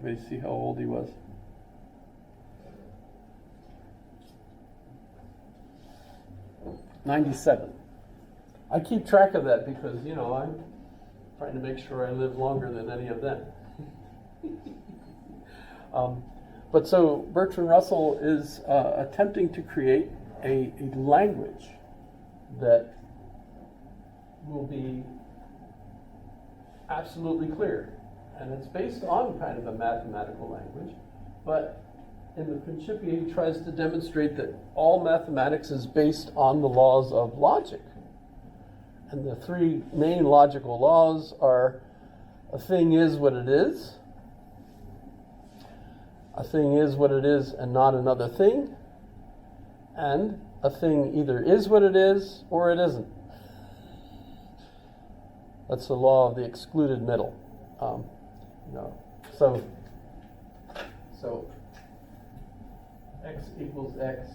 Anybody see how old he was? '97. I keep track of that because, I'm trying to make sure I live longer than any of them. But so Bertrand Russell is attempting to create a language that will be absolutely clear. And it's based on kind of a mathematical language, but in the Principia he tries to demonstrate that all mathematics is based on the laws of logic. And the three main logical laws are: a thing is what it is, a thing is what it is and not another thing, and a thing either is what it is or it isn't. That's the law of the excluded middle. So x equals x.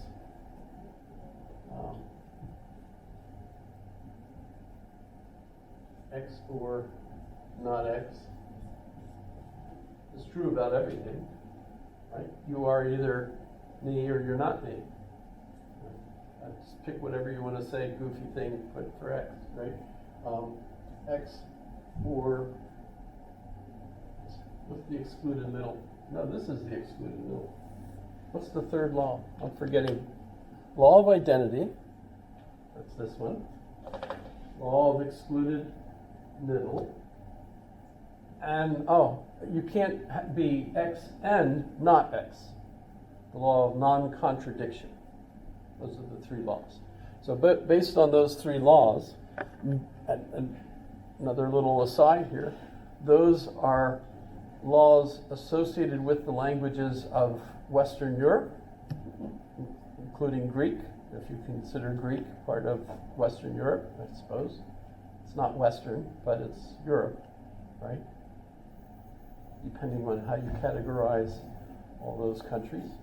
X or not x is true about everything, right? You are either me or you're not me. Just pick whatever you want to say, goofy thing, put for x, right? X or, what's the excluded middle? No, this is the excluded middle. What's the third law? I'm forgetting. Law of identity. That's this one. Law of excluded middle. And, you can't be x and not x. The law of non-contradiction. Those are the three laws. So based on those three laws, and another little aside here, those are laws associated with the languages of Western Europe, including Greek, if you consider Greek part of Western Europe, I suppose. It's not Western, but it's Europe, right? Depending on how you categorize all those countries.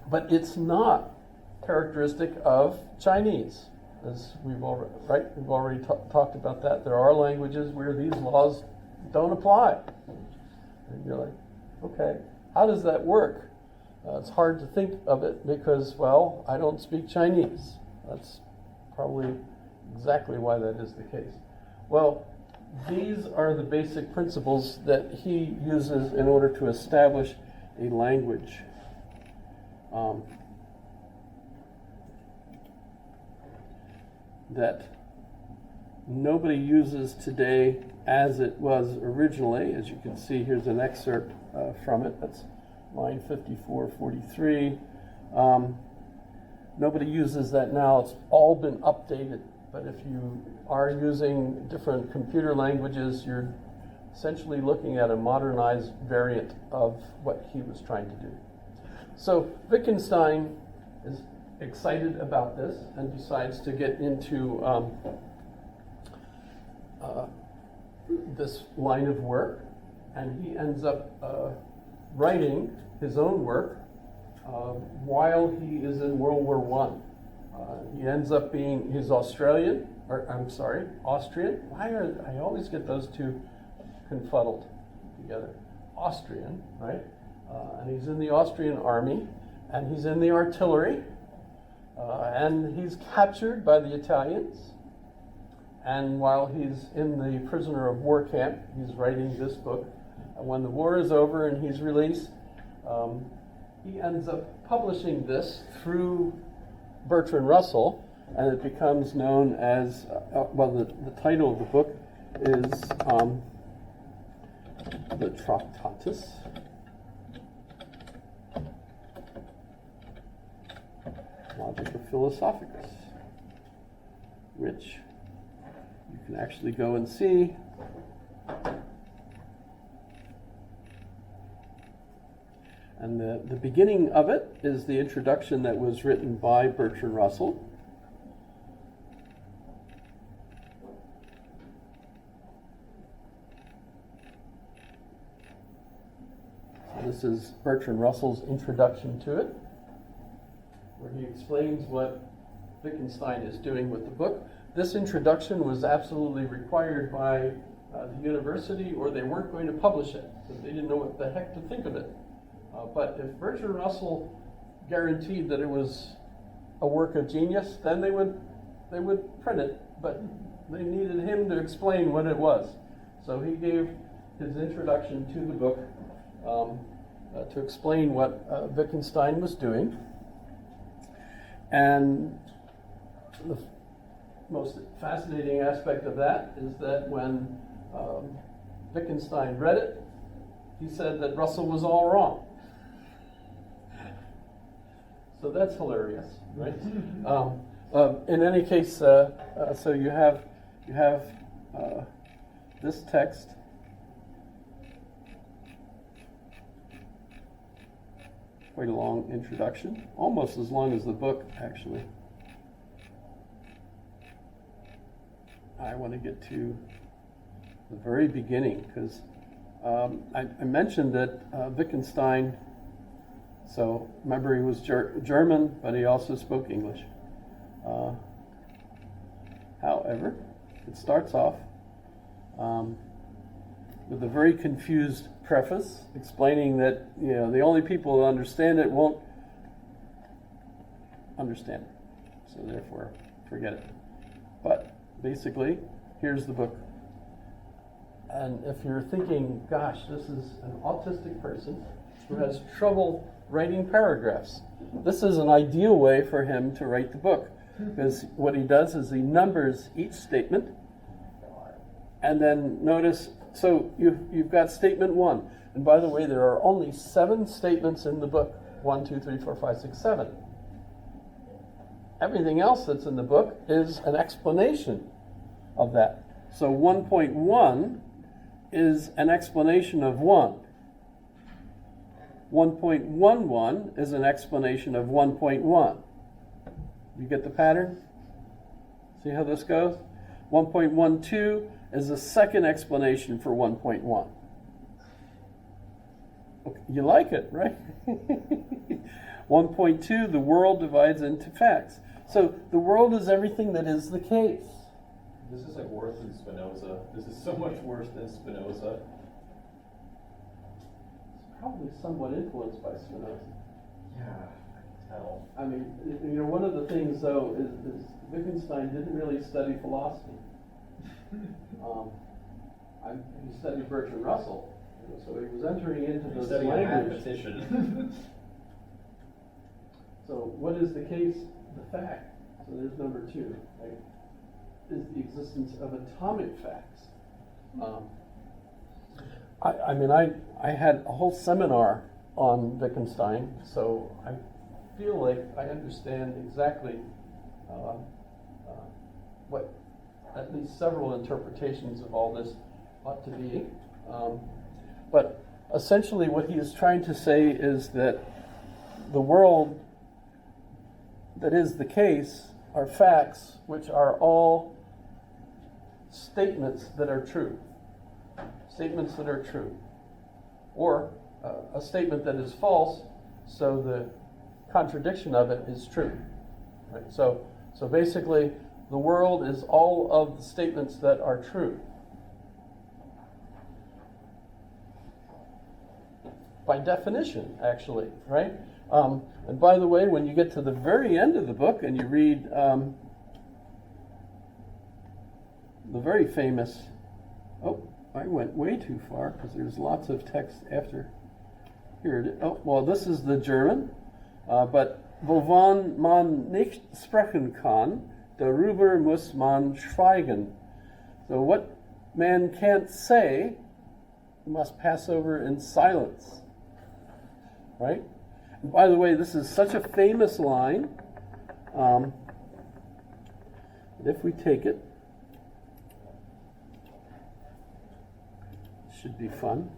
But it's not characteristic of Chinese, as we've already talked about that. There are languages where these laws don't apply. And you're like, okay, how does that work? It's hard to think of it because, well, I don't speak Chinese. That's probably exactly why that is the case. Well, these are the basic principles that he uses in order to establish a language. That nobody uses today as it was originally. As you can see, here's an excerpt from it. That's line 5443. Nobody uses that now. It's all been updated. But if you are using different computer languages, you're essentially looking at a modernized variant of what he was trying to do. So Wittgenstein is excited about this and decides to get into this line of work, and he ends up writing his own work while he is in World War I. He ends up he's Austrian. Why I always get those two confuddled together. Austrian, right? And he's in the Austrian army, and he's in the artillery, and he's captured by the Italians. And while he's in the prisoner of war camp, he's writing this book. And when the war is over and he's released, he ends up publishing this through Bertrand Russell, and it becomes known as, the title of the book is the Tractatus Logica Philosophicus, which you can actually go and see. And the beginning of it is the introduction that was written by Bertrand Russell. So this is Bertrand Russell's introduction to it, where he explains what Wittgenstein is doing with the book. This introduction was absolutely required by the university, or they weren't going to publish it. So they didn't know what the heck to think of it. But if Bertrand Russell guaranteed that it was a work of genius, then they would print it, but they needed him to explain what it was. So he gave his introduction to the book to explain what Wittgenstein was doing. And the most fascinating aspect of that is that when Wittgenstein read it, he said that Russell was all wrong. So that's hilarious, right? In any case, so you have this text. Quite a long introduction, almost as long as the book, actually. I want to get to the very beginning because I mentioned that Wittgenstein, so remember he was German, but he also spoke English. However, it starts off with a very confused preface explaining that the only people who understand it won't understand it, so therefore forget it. But basically, here's the book. And if you're thinking, gosh, this is an autistic person who has trouble writing paragraphs, this is an ideal way for him to write the book, because what he does is he numbers each statement, and then notice, so you've got statement 1. And by the way, there are only 7 statements in the book. 1, 2, 3, 4, 5, 6, 7. Everything else that's in the book is an explanation of that. So 1.1 is an explanation of 1. 1.11 is an explanation of 1.1. You get the pattern? See how this goes? 1.12 is a second explanation for 1.1. Okay, you like it, right? 1.2, the world divides into facts. So the world is everything that is the case. This is like worse than Spinoza. This is so much worse than Spinoza. It's probably somewhat influenced by Spinoza. Yeah, I can tell. I mean, one of the things, though, is Wittgenstein didn't really study philosophy. He studied Bertrand Russell, so he was entering into this language. Mathematician. So what is the case? The fact. So there's number 2. Right? Is the existence of atomic facts. I had a whole seminar on Wittgenstein, so I feel like I understand exactly what at least several interpretations of all this ought to be. But essentially what he is trying to say is that the world that is the case are facts which are all statements that are true. Statements that are true. Or a statement that is false, so the contradiction of it is true. Right? So basically, the world is all of the statements that are true. By definition, actually, right? And by the way, when you get to the very end of the book and you read the very famous, I went way too far because there's lots of text after. Here it is. Oh, well, this is the German, but wovon man nicht sprechen kann, darüber muss man schweigen. So what man can't say must pass over in silence. Right? And by the way, this is such a famous line that if we take it, it should be fun.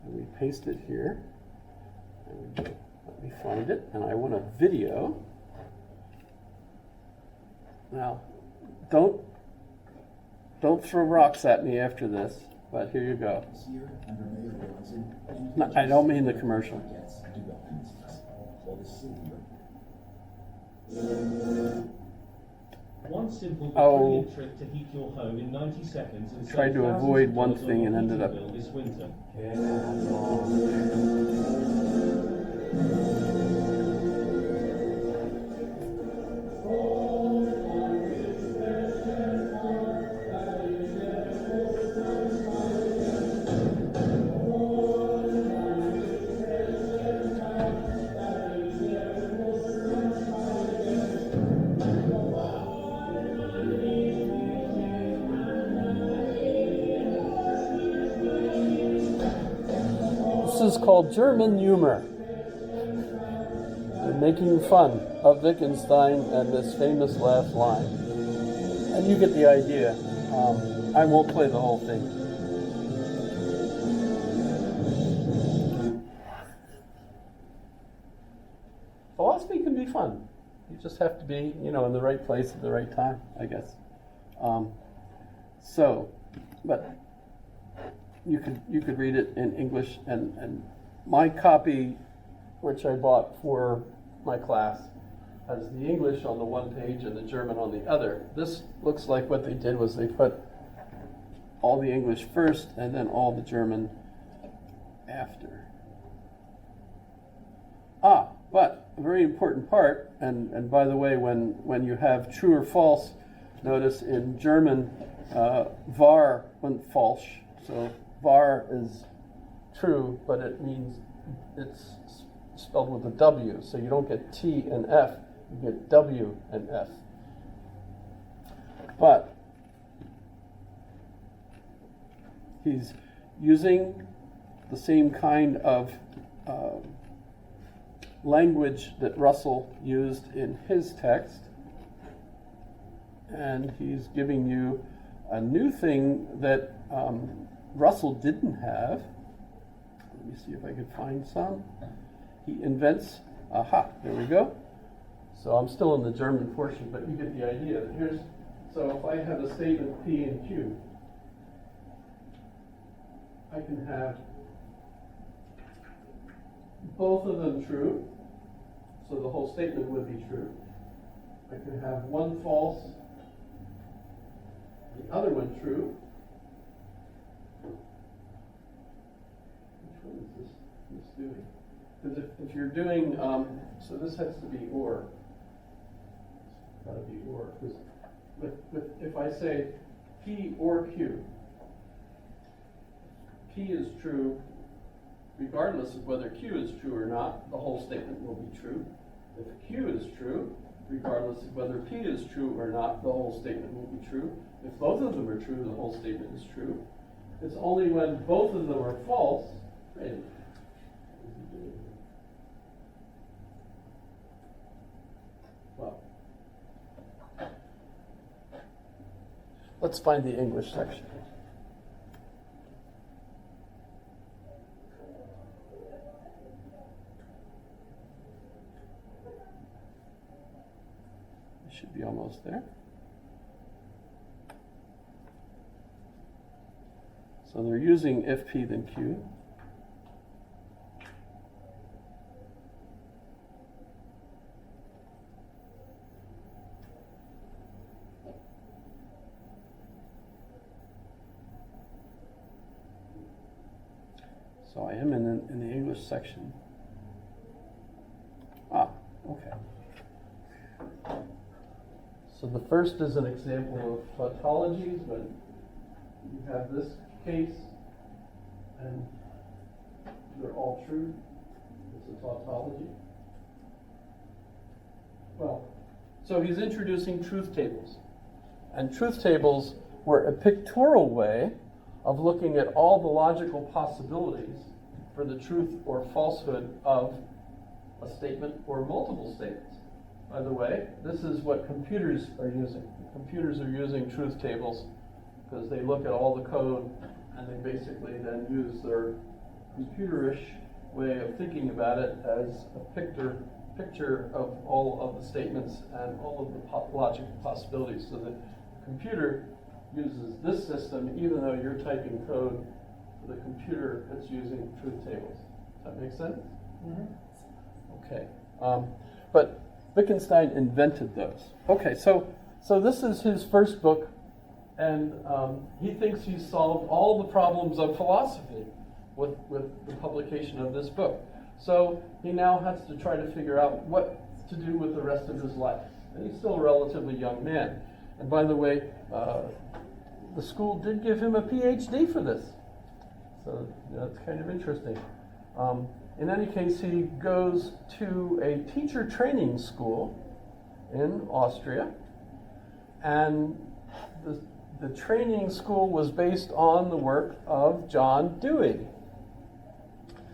And we paste it here. And we go, let me find it, and I want a video. Now, don't throw rocks at me after this, but here you go. No, I don't mean the commercial. One simple but Oh. brilliant trick to heat your home in 90 seconds and Tried save to thousands avoid of one dollars on thing your and ended heating up- bill this winter. This is called German humor. They're making fun of Wittgenstein and this famous last line. And you get the idea. I won't play the whole thing. Philosophy can be fun. You just have to be, in the right place at the right time, I guess. But you could read it in English, and my copy, which I bought for my class, has the English on the one page and the German on the other. This looks like what they did was they put all the English first and then all the German after. But a very important part, and by the way, when you have true or false, notice in German, wahr und falsch. So wahr is true, but it means it's spelled with a W. So you don't get T and F, you get W and F. But he's using the same kind of language that Russell used in his text, and he's giving you a new thing that Russell didn't have. Let me see if I can find some. He invents, there we go. So I'm still in the German portion, but you get the idea. So if I have a statement P and Q, I can have both of them true, so the whole statement would be true. I can have one false, the other one true. Which one is this doing? Because if you're doing, so this has to be or. It's got to be or. Because if I say P or Q, P is true regardless of whether Q is true or not, the whole statement will be true. If Q is true, regardless of whether P is true or not, the whole statement will be true. If both of them are true, the whole statement is true. It's only when both of them are false. Right? Well, let's find the English section. Should be almost there. So they're using if P then Q. So I am in the English section. Okay. So the first is an example of tautologies when you have this case and they're all true. It's a tautology. Well, so he's introducing truth tables. And truth tables were a pictorial way of looking at all the logical possibilities for the truth or falsehood of a statement or multiple statements. By the way, this is what computers are using. Computers are using truth tables because they look at all the code and they basically then use their computerish way of thinking about it as a picture of all of the statements and all of the logical possibilities. So the computer uses this system even though you're typing code. For the computer, it's using truth tables. Does that make sense? Mm-hmm. Okay. But Wittgenstein invented those. Okay, so So this is his first book, and he thinks he's solved all the problems of philosophy with the publication of this book. So he now has to try to figure out what to do with the rest of his life. And he's still a relatively young man. And by the way, the school did give him a PhD for this. So that's kind of interesting. In any case, he goes to a teacher training school in Austria, and the training school was based on the work of John Dewey.